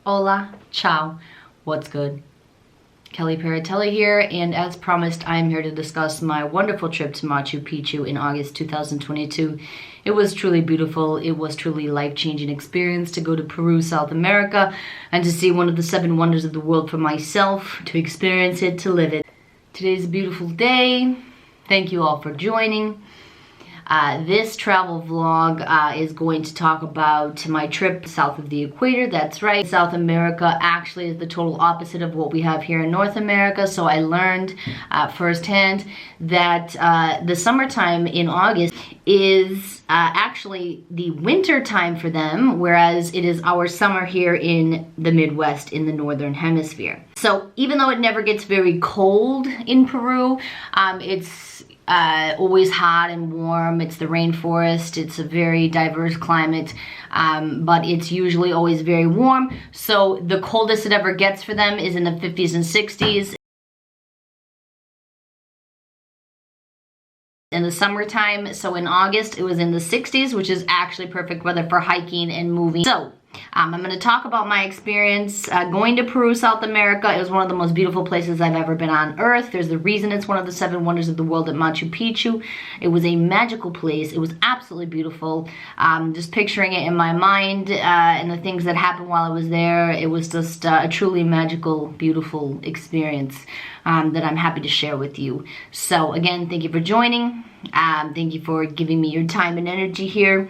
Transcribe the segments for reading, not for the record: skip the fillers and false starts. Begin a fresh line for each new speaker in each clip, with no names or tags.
Hola, ciao, what's good? Kelly Paratelli here, and as promised, I am here to discuss my wonderful trip to Machu Picchu in August 2022. It was truly beautiful. It was truly a life-changing experience to go to Peru, South America, and to see one of the seven wonders of the world for myself, to experience it, to live it. Today's a beautiful day. Thank you all for joining. This travel vlog is going to talk about my trip south of the equator. That's right. South America actually is the total opposite of what we have here in North America. So I learned firsthand that the summertime in August is actually the winter time for them, whereas it is our summer here in the Midwest in the Northern Hemisphere. So even though it never gets very cold in Peru, it's always hot and warm. It's the rainforest. It's a very diverse climate, but it's usually always very warm. So the coldest it ever gets for them is in the 50s and 60s. In the summertime, so in August, it was in the 60s, which is actually perfect weather for hiking and moving. So I'm going to talk about my experience going to Peru, South America. It was one of the most beautiful places I've ever been on earth. There's the reason it's one of the seven wonders of the world at Machu Picchu. It was a magical place. It was absolutely beautiful. Just picturing it in my mind and the things that happened while I was there, it was just a truly magical, beautiful experience that I'm happy to share with you. So again, thank you for joining. Thank you for giving me your time and energy here.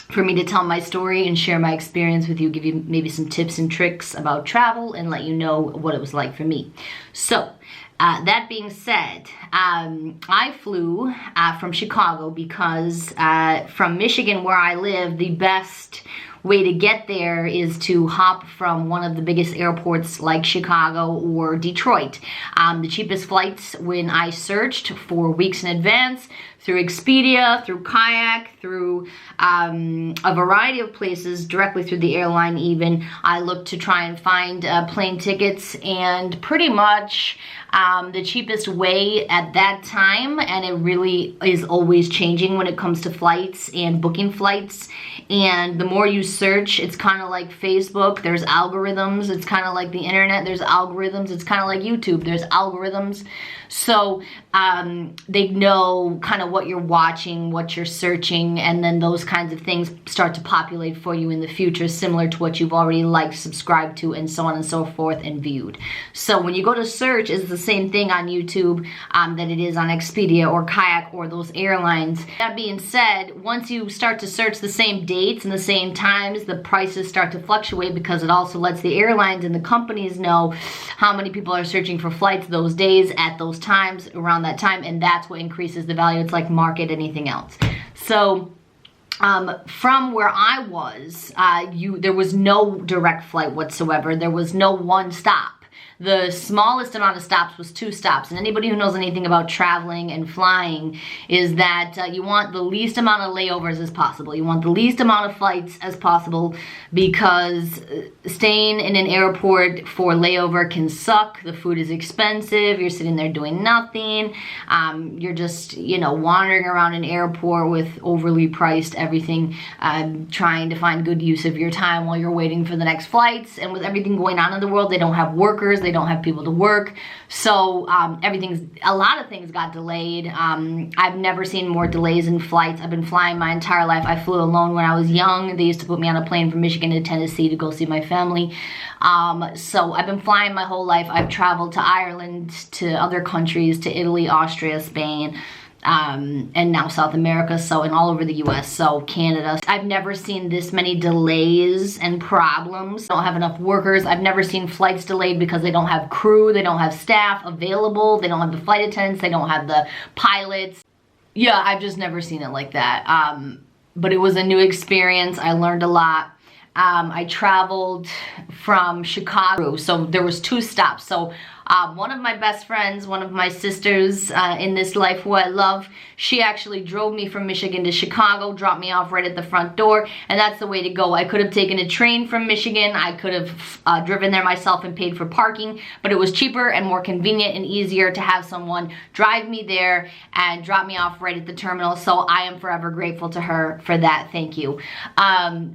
For me to tell my story and share my experience with you, give you maybe some tips and tricks about travel and let you know what it was like for me. So, that being said, I flew from Chicago because from Michigan, where I live, the best way to get there is to hop from one of the biggest airports like Chicago or Detroit. The cheapest flights when I searched for weeks in advance through Expedia, through Kayak, through a variety of places, directly through the airline even, I looked to try and find plane tickets, and pretty much the cheapest way at that time, and it really is always changing when it comes to flights and booking flights, and the more you search, it's kind of like Facebook, there's algorithms, it's kind of like the internet, there's algorithms, it's kind of like YouTube, there's algorithms. So they know kind of what you're watching, what you're searching, and then those kinds of things start to populate for you in the future, similar to what you've already liked, subscribed to, and so on and so forth, and viewed. So when you go to search, it's the same thing on YouTube that it is on Expedia or Kayak or those airlines. That being said, once you start to search the same dates and the same times, the prices start to fluctuate because it also lets the airlines and the companies know how many people are searching for flights those days at those times, around that time, and that's what increases the value. It's like market anything else. So from where I was, there was no direct flight whatsoever. There was no one stop. The smallest amount of stops was 2 stops. And anybody who knows anything about traveling and flying is that you want the least amount of layovers as possible. You want the least amount of flights as possible, because staying in an airport for layover can suck. The food is expensive. You're sitting there doing nothing. You're just, wandering around an airport with overly priced everything, trying to find good use of your time while you're waiting for the next flights. And with everything going on in the world, they don't have workers. They don't have people to work. So a lot of things got delayed. I've never seen more delays in flights. I've been flying my entire life. I flew alone when I was young. They used to put me on a plane from Michigan to Tennessee to go see my family. So I've been flying my whole life. I've traveled to Ireland, to other countries, to Italy, Austria, Spain, and now South America, so, and all over the US, so Canada. I've never seen this many delays and problems. They don't have enough workers. I've never seen flights delayed because they don't have crew, they don't have staff available, they don't have the flight attendants, they don't have the pilots. Yeah, I've just never seen it like that. But it was a new experience. I learned a lot. I traveled from Chicago, so there was 2 stops. So One of my best friends, one of my sisters in this life who I love, she actually drove me from Michigan to Chicago, dropped me off right at the front door, and that's the way to go. I could have taken a train from Michigan, I could have driven there myself and paid for parking, but it was cheaper and more convenient and easier to have someone drive me there and drop me off right at the terminal, so I am forever grateful to her for that. Thank you.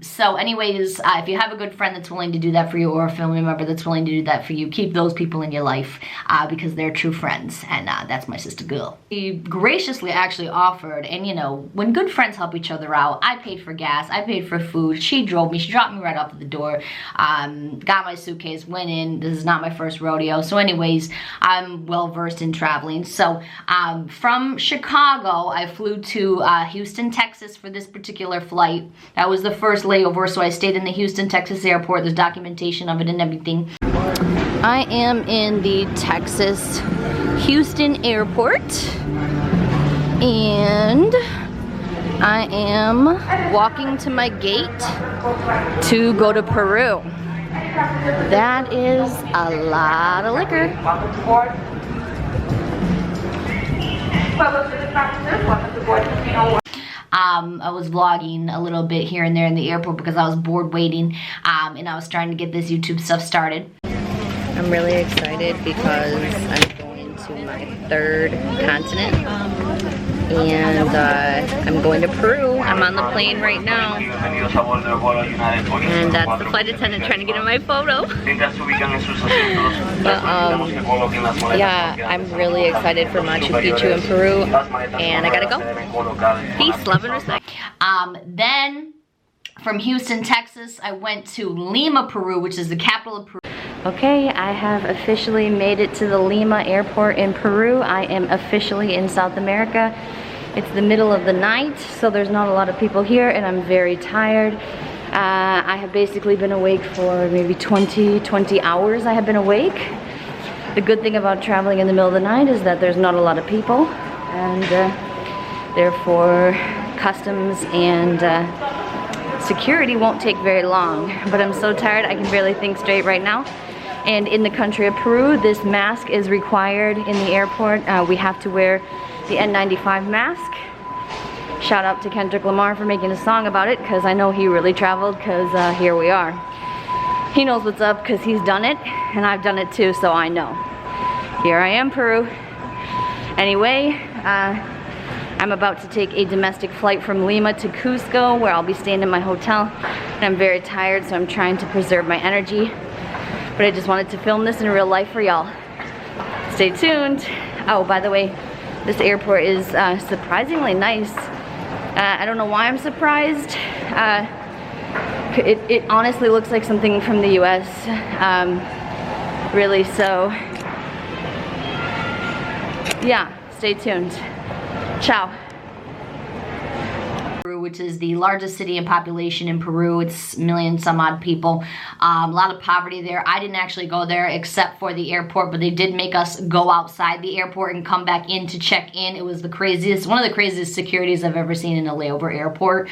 So anyways, if you have a good friend that's willing to do that for you, or a family member that's willing to do that for you, keep those people in your life because they're true friends, and that's my sister girl. She graciously actually offered, and you know, when good friends help each other out, I paid for gas, I paid for food, she drove me, she dropped me right off at the door, got my suitcase, went in. This is not my first rodeo, so anyways, I'm well versed in traveling. So from Chicago, I flew to Houston, Texas for this particular flight. That was the first layover, so I stayed in the Houston, Texas airport. There's documentation of it and everything. I am in the Texas Houston airport, and I am walking to my gate to go to Peru. That is a lot of liquor. I was vlogging a little bit here and there in the airport because I was bored waiting, and I was trying to get this YouTube stuff started. I'm really excited because I'm going to my third continent, and I'm going to Peru. I'm on the plane right now, and that's the flight attendant trying to get in my photo. But yeah, I'm really excited for Machu Picchu in Peru, and I gotta go. Peace, love, and respect. Then from Houston, Texas, I went to Lima, Peru, which is the capital of Peru. Okay, I have officially made it to the Lima airport in Peru. I am officially in South America. It's the middle of the night, so there's not a lot of people here, and I'm very tired. I have basically been awake for maybe 20 hours I have been awake. The good thing about traveling in the middle of the night is that there's not a lot of people, and therefore customs and security won't take very long. But I'm so tired I can barely think straight right now. And in the country of Peru, this mask is required in the airport. We have to wear the N95 mask. Shout out to Kendrick Lamar for making a song about it, because I know he really traveled, because here we are. He knows what's up because he's done it, and I've done it too, so I know. Here I am, Peru. Anyway, I'm about to take a domestic flight from Lima to Cusco, where I'll be staying in my hotel. And I'm very tired, so I'm trying to preserve my energy. But I just wanted to film this in real life for y'all. Stay tuned. Oh, by the way, this airport is surprisingly nice. I don't know why I'm surprised. It honestly looks like something from the US. Really, so yeah, stay tuned. Ciao. Which is the largest city in population in Peru. It's million some odd people. A lot of poverty there. I didn't actually go there except for the airport, but they did make us go outside the airport and come back in to check in. It was the craziest, one of the craziest securities I've ever seen in a layover airport.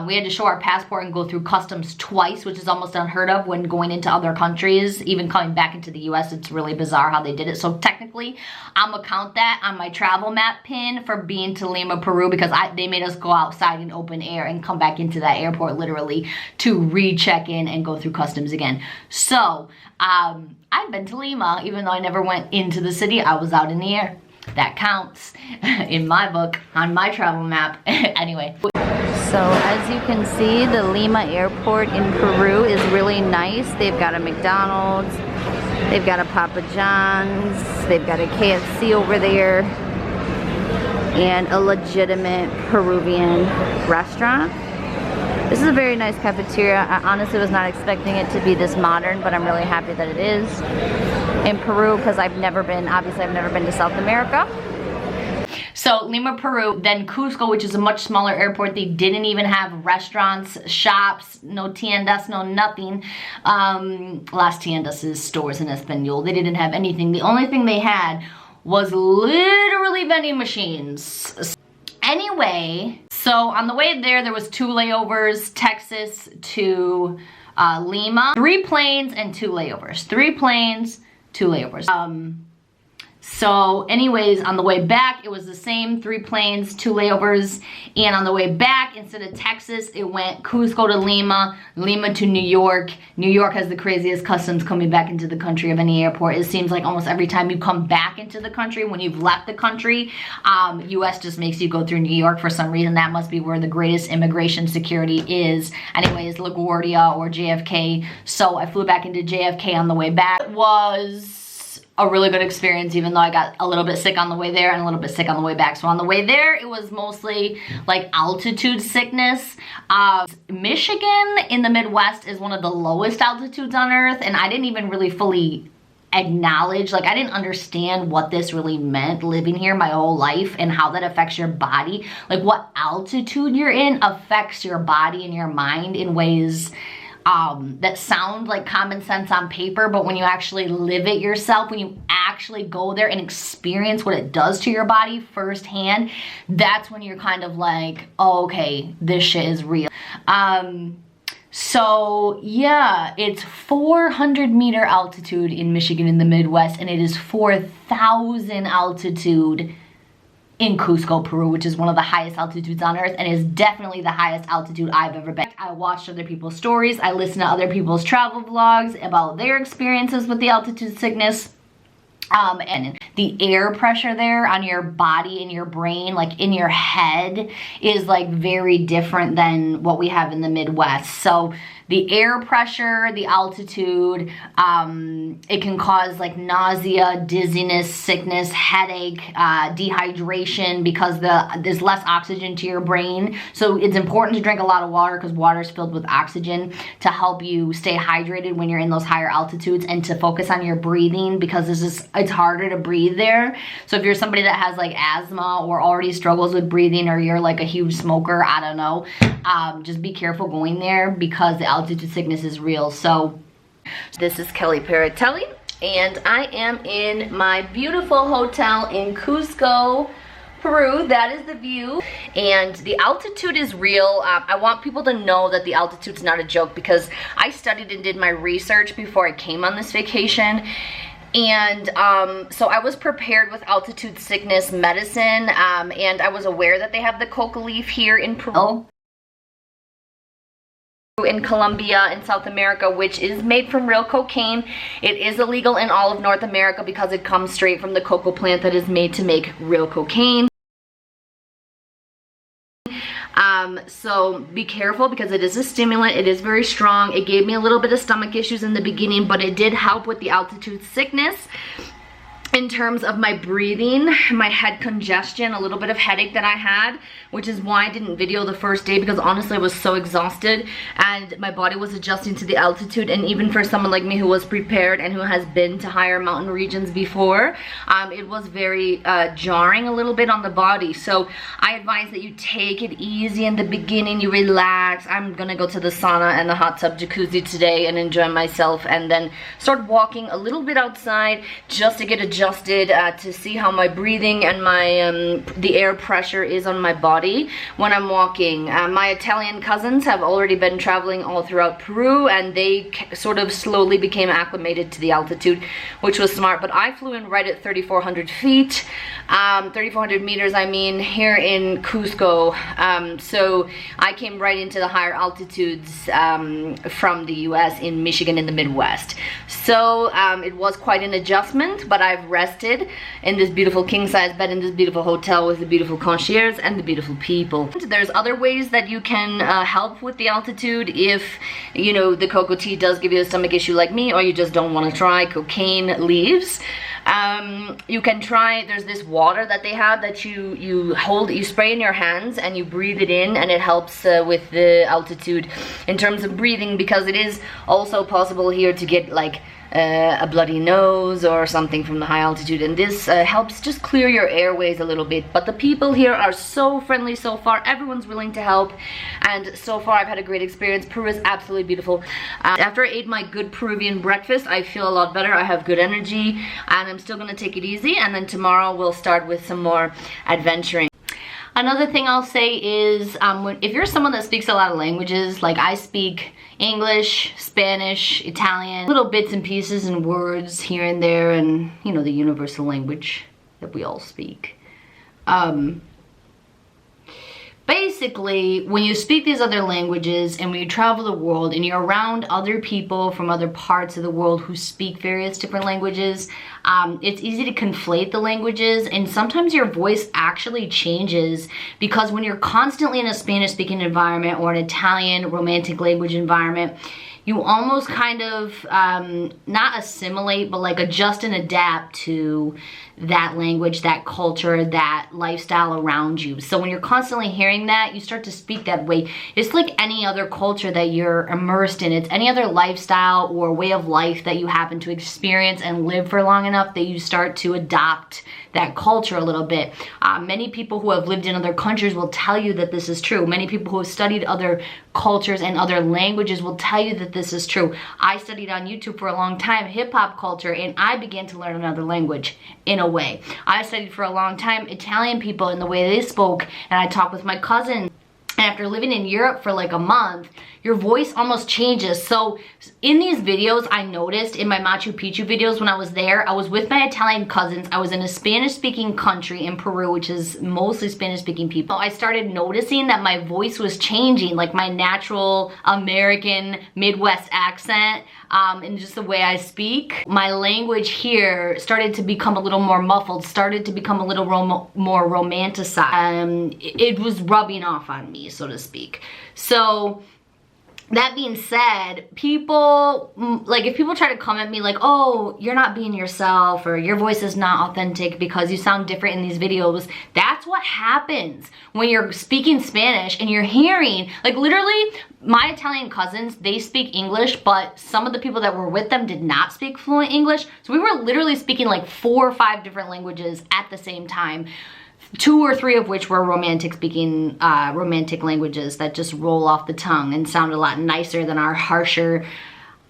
We had to show our passport and go through customs twice, which is almost unheard of when going into other countries. Even coming back into the US, it's really bizarre how they did it. So technically, I'm gonna count that on my travel map pin for being to Lima, Peru, because they made us go outside and open air and come back into that airport literally to recheck in and go through customs again. So I've been to Lima, even though I never went into the city. I was out in the air. That counts in my book on my travel map. Anyway, so as you can see, the Lima airport in Peru is really nice. They've got a McDonald's, they've got a Papa John's, they've got a KFC over there, and a legitimate Peruvian restaurant. This is a very nice cafeteria. I honestly was not expecting it to be this modern, but I'm really happy that it is in Peru, because I've never been to South America. So Lima, Peru, then Cusco, which is a much smaller airport. They didn't even have restaurants, shops, no tiendas, no nothing. Las tiendas is stores in Espanol. They didn't have anything. The only thing they had was literally vending machines. Anyway, so on the way there was 2 layovers, Texas to Lima. 3 planes and 2 layovers. 3 planes, 2 layovers. So anyways, on the way back, it was the same, 3 planes, 2 layovers. And on the way back, instead of Texas, it went Cusco to Lima, Lima to New York. New York has the craziest customs coming back into the country of any airport. It seems like almost every time you come back into the country, when you've left the country, US just makes you go through New York for some reason. That must be where the greatest immigration security is. Anyways, LaGuardia or JFK. So I flew back into JFK on the way back. It was a really good experience, even though I got a little bit sick on the way there and a little bit sick on the way back. So on the way there, it was mostly like altitude sickness. Michigan in the Midwest is one of the lowest altitudes on earth, and I didn't even really fully acknowledge, like I didn't understand what this really meant living here my whole life and how that affects your body. Like what altitude you're in affects your body and your mind in ways that sound like common sense on paper, but when you actually live it yourself, when you actually go there and experience what it does to your body firsthand, that's when you're kind of like, oh, okay, this shit is real. So yeah, it's 400-meter altitude in Michigan in the Midwest, and it is 4,000 altitude in Cusco, Peru, which is one of the highest altitudes on earth and is definitely the highest altitude I've ever been. I watched other people's stories, I listened to other people's travel vlogs about their experiences with the altitude sickness. And the air pressure there on your body and your brain, like in your head, is like very different than what we have in the Midwest. So the air pressure, the altitude, it can cause like nausea, dizziness, sickness, headache, dehydration, because there's less oxygen to your brain. So it's important to drink a lot of water, because water is filled with oxygen, to help you stay hydrated when you're in those higher altitudes, and to focus on your breathing, because it's harder to breathe there. So if you're somebody that has like asthma or already struggles with breathing, or you're like a huge smoker, I don't know, just be careful going there, because the altitude sickness is real. So this is Kelly Paratelli, and I am in my beautiful hotel in Cusco, Peru. That is the view, and the altitude is real. I want people to know that the altitude's not a joke, because I studied and did my research before I came on this vacation. And so I was prepared with altitude sickness medicine, and I was aware that they have the coca leaf here in Peru, in Colombia, in South America, which is made from real cocaine. It is illegal in all of North America because it comes straight from the cocoa plant that is made to make real cocaine. So be careful, because it is a stimulant. It is very strong. It gave me a little bit of stomach issues in the beginning, but it did help with the altitude sickness. In terms of my breathing, my head congestion, a little bit of headache that I had, which is why I didn't video the first day, because honestly I was so exhausted and my body was adjusting to the altitude. And even for someone like me who was prepared and who has been to higher mountain regions before, it was very jarring a little bit on the body. So I advise that you take it easy in the beginning, you relax. I'm gonna go to the sauna and the hot tub jacuzzi today and enjoy myself, and then start walking a little bit outside just to get adjusted, to see how my breathing and my the air pressure is on my body when I'm walking. My Italian cousins have already been traveling all throughout Peru, and they sort of slowly became acclimated to the altitude, which was smart. But I flew in right at 3,400 feet, 3,400 meters, I mean, here in Cusco. So I came right into the higher altitudes from the US in Michigan in the Midwest. So it was quite an adjustment, but I've rested in this beautiful king-size bed in this beautiful hotel with the beautiful concierge and the beautiful people. There's other ways that you can help with the altitude if, you know, the cocoa tea does give you a stomach issue like me, or you just don't want to try cocaine leaves. You can try, there's this water that they have that you hold, you spray in your hands and you breathe it in, and it helps with the altitude in terms of breathing, because it is also possible here to get like a bloody nose or something from the high altitude, and this helps just clear your airways a little bit. But the people here are so friendly so far. Everyone's willing to help, and so far I've had a great experience. Peru is absolutely beautiful. After I ate my good Peruvian breakfast, I feel a lot better. I have good energy, and I'm still gonna take it easy, and then tomorrow we'll start with some more adventuring. Another thing I'll say is if you're someone that speaks a lot of languages, like I speak English, Spanish, Italian, little bits and pieces and words here and there, and you know, the universal language that we all speak. Basically, when you speak these other languages and when you travel the world and you're around other people from other parts of the world who speak various different languages, it's easy to conflate the languages, and sometimes your voice actually changes because when you're constantly in a Spanish-speaking environment or an Italian romantic language environment, you almost kind of not assimilate, but like adjust and adapt to that language, that culture, that lifestyle around you. So when you're constantly hearing that, you start to speak that way. It's like any other culture that you're immersed in. It's any other lifestyle or way of life that you happen to experience and live for long enough that you start to adopt that culture a little bit. Many people who have lived in other countries will tell you that this is true. Many people who have studied other cultures and other languages will tell you that this is true. I studied on YouTube for a long time hip-hop culture, and I began to learn another language in a way. I studied for a long time Italian people and the way they spoke, and I talked with my cousin. And after living in Europe for like a month, your voice almost changes. So in these videos, I noticed in my Machu Picchu videos when I was there, I was with my Italian cousins. I was in a Spanish-speaking country in Peru, which is mostly Spanish-speaking people. I started noticing that my voice was changing, like my natural American Midwest accent, and just the way I speak. My language here started to become a little more muffled, started to become a little more romanticized. It was rubbing off on me, so to speak. So that being said, people, like if people try to come at me like, oh, you're not being yourself, or your voice is not authentic because you sound different in these videos, that's what happens when you're speaking Spanish and you're hearing, like literally, my Italian cousins, they speak English, but some of the people that were with them did not speak fluent English. So we were literally speaking like 4 or 5 different languages at the same time. 2 or 3 of which were romantic languages that just roll off the tongue and sound a lot nicer than our harsher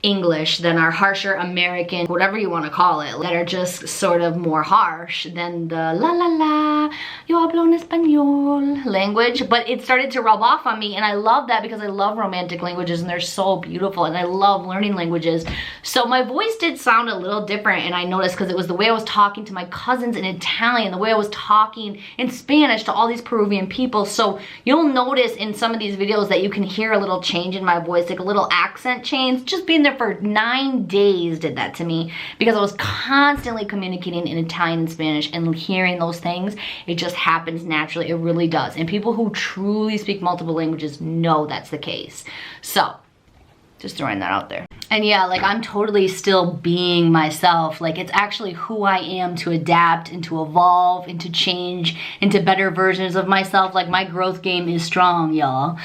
English, than our harsher American, whatever you want to call it, that are just sort of more harsh than the la la la, yo hablo en español language. But it started to rub off on me, and I love that because I love romantic languages and they're so beautiful, and I love learning languages. So my voice did sound a little different, and I noticed because it was the way I was talking to my cousins in Italian, the way I was talking in Spanish to all these Peruvian people. So you'll notice in some of these videos that you can hear a little change in my voice, like a little accent change. Just being there for 9 days did that to me because I was constantly communicating in Italian and Spanish and hearing those things. It just happens naturally. It really does. And people who truly speak multiple languages know that's the case. So just throwing that out there. And yeah, like I'm totally still being myself. Like it's actually who I am, to adapt and to evolve and to change into better versions of myself. Like my growth game is strong, y'all.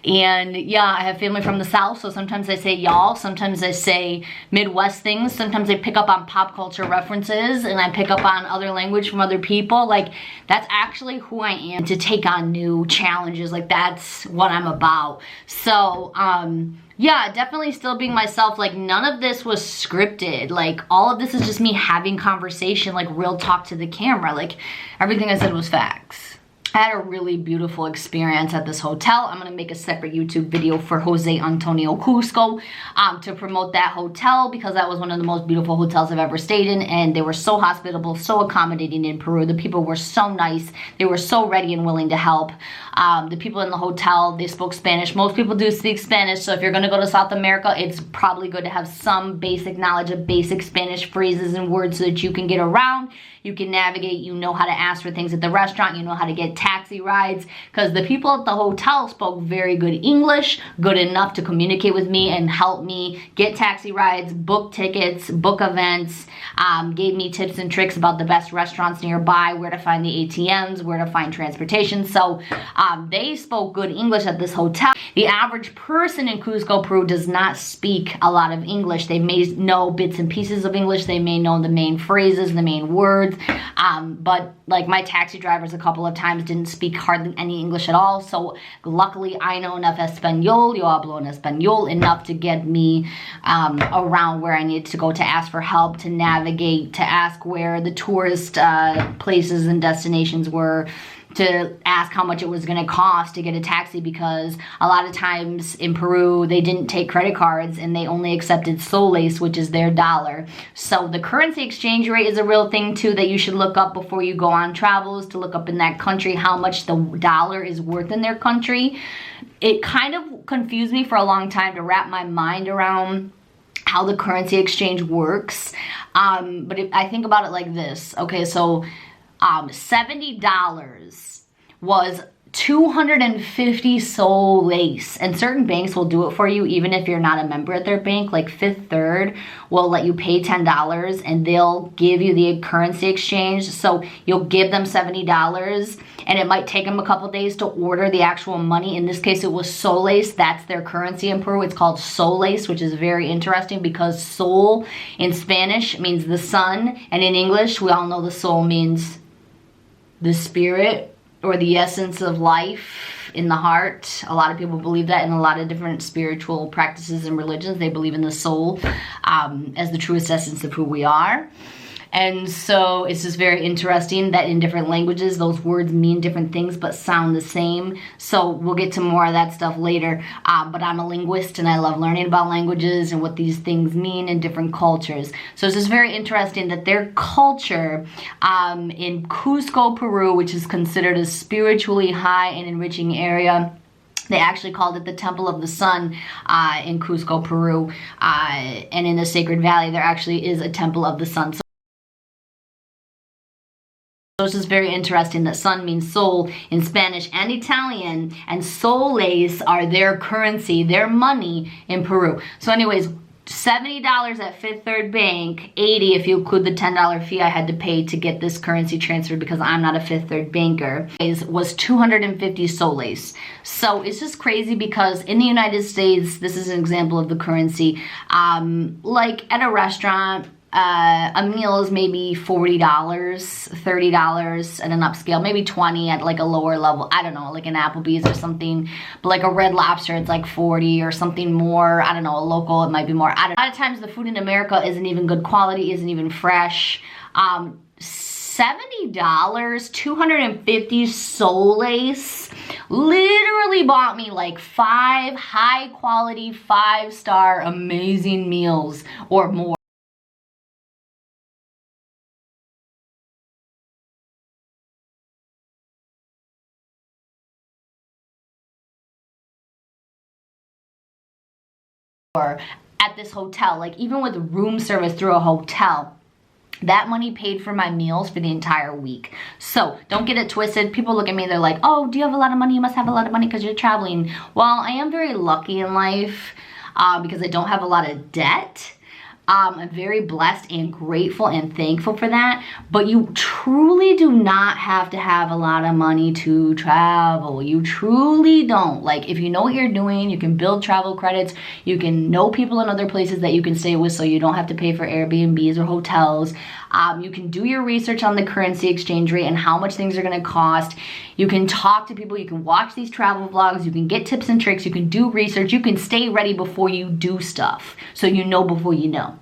And yeah, I have family from the South, so sometimes I say y'all, sometimes I say Midwest things, sometimes I pick up on pop culture references and I pick up on other language from other people. Like that's actually who I am, to take on new challenges. Like that's what I'm about. So yeah, definitely still being myself. Like none of this was scripted. Like all of this is just me having conversation, like real talk to the camera. Like everything I said was facts. I had a really beautiful experience at this hotel. I'm gonna make a separate YouTube video for Jose Antonio Cusco to promote that hotel, because that was one of the most beautiful hotels I've ever stayed in, and they were so hospitable, so accommodating in Peru. The people were so nice. They were so ready and willing to help. The people in the hotel, they spoke Spanish. Most people do speak Spanish, so if you're gonna go to South America, it's probably good to have some basic knowledge of basic Spanish phrases and words so that you can get around. You can navigate, you know how to ask for things at the restaurant, you know how to get taxi rides, because the people at the hotel spoke very good English, good enough to communicate with me and help me get taxi rides, book tickets, book events, gave me tips and tricks about the best restaurants nearby, where to find the ATMs, where to find transportation. So they spoke good English at this hotel. The average person in Cusco, Peru does not speak a lot of English. They may know bits and pieces of English, they may know the main phrases, the main words, but like my taxi drivers a couple of times didn't speak hardly any English at all. So luckily I know enough Espanol, yo hablo en Español, enough to get me around where I needed to go, to ask for help, to navigate, to ask where the tourist places and destinations were, to ask how much it was going to cost to get a taxi, because a lot of times in Peru they didn't take credit cards and they only accepted soles, which is their dollar. So the currency exchange rate is a real thing too that you should look up before you go on travels, to look up in that country how much the dollar is worth in their country. It kind of confused me for a long time to wrap my mind around how the currency exchange works. But I think about it like this. Okay, so $70 was 250 soles, and certain banks will do it for you even if you're not a member at their bank. Like Fifth Third will let you pay $10 and they'll give you the currency exchange. So you'll give them $70 and it might take them a couple days to order the actual money. In this case it was soles. That's their currency in Peru. It's called soles, which is very interesting because sol in Spanish means the sun, and in English we all know the soul means the spirit or the essence of life in the heart. A lot of people believe that in a lot of different spiritual practices and religions. They believe in the soul as the truest essence of who we are. And so it's just very interesting that in different languages, those words mean different things but sound the same. So we'll get to more of that stuff later. But I'm a linguist and I love learning about languages and what these things mean in different cultures. So it's just very interesting that their culture in Cusco, Peru, which is considered a spiritually high and enriching area. They actually called it the Temple of the Sun in Cusco, Peru. And in the Sacred Valley, there actually is a Temple of the Sun. So it's just very interesting that sun means soul in Spanish and Italian, and soles are their currency, their money in Peru. So anyways, $70 at Fifth Third Bank, $80 if you include the $10 fee I had to pay to get this currency transferred because I'm not a Fifth Third banker, was 250 soles. So it's just crazy because in the United States, this is an example of the currency, like at a restaurant, a meal is maybe $40, $30 at an upscale, maybe $20 at like a lower level. I don't know, like an Applebee's or something. But like a Red Lobster, it's like $40 or something more. I don't know, a local, it might be more. A lot of times the food in America isn't even good quality, isn't even fresh. $70, 250 soles, literally bought me like 5 high quality, 5-star amazing meals or more. At this hotel, like even with room service through a hotel, that money paid for my meals for the entire week. So don't get it twisted. People look at me, they're like, oh, do you have a lot of money? You must have a lot of money because you're traveling. Well, I am very lucky in life because I don't have a lot of debt. I'm very blessed and grateful and thankful for that, but you truly do not have to have a lot of money to travel. You truly don't. Like if you know what you're doing, you can build travel credits, you can know people in other places that you can stay with so you don't have to pay for Airbnbs or hotels. You can do your research on the currency exchange rate and how much things are going to cost. You can talk to people, you can watch these travel vlogs, you can get tips and tricks, you can do research, you can stay ready before you do stuff so you know before you know.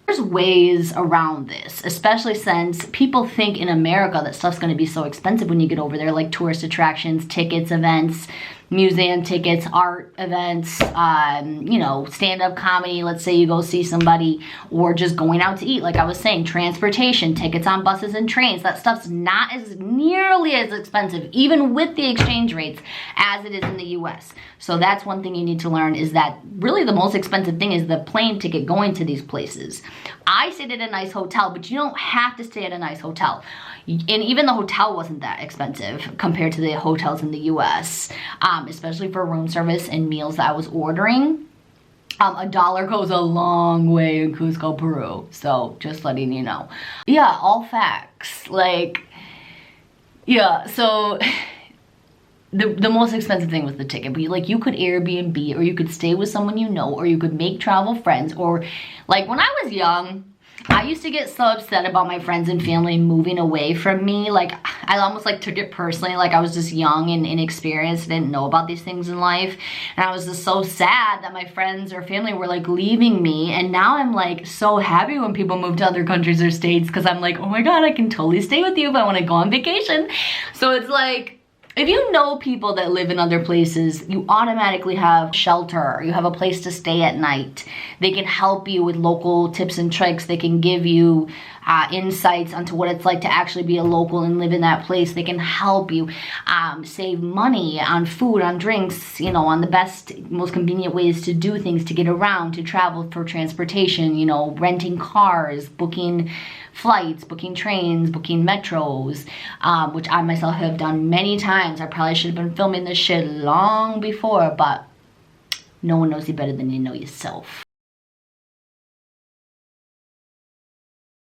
There's ways around this, especially since people think in America that stuff's going to be so expensive when you get over there, like tourist attractions, tickets, events, museum tickets, art events, you know, stand-up comedy. Let's say you go see somebody, or just going out to eat. Like I was saying, transportation, tickets on buses and trains. That stuff's not as nearly as expensive, even with the exchange rates, as it is in the US. So that's one thing you need to learn, is that really the most expensive thing is the plane ticket going to these places. I stayed at a nice hotel, but you don't have to stay at a nice hotel. And even the hotel wasn't that expensive compared to the hotels in the US, especially for room service and meals that I was ordering. $1 goes a long way in Cusco, Peru. So just letting you know. Yeah, all facts. Like, yeah, so the most expensive thing was the ticket. But like you could Airbnb, or you could stay with someone you know, or you could make travel friends, or like when I was young, I used to get so upset about my friends and family moving away from me. Like, I almost like took it personally. Like, I was just young and inexperienced, didn't know about these things in life. And I was just so sad that my friends or family were like leaving me. And now I'm like so happy when people move to other countries or states, because I'm like, oh my God, I can totally stay with you if I want to go on vacation. So it's like, if you know people that live in other places, you automatically have shelter. You have a place to stay at night. They can help you with local tips and tricks. They can give you insights onto what it's like to actually be a local and live in that place. They can help you save money on food, on drinks, you know, on the best, most convenient ways to do things, to get around, to travel for transportation, you know, renting cars, booking flights, booking trains, booking metros, which I myself have done many times. I probably should have been filming this shit long before, but no one knows you better than you know yourself.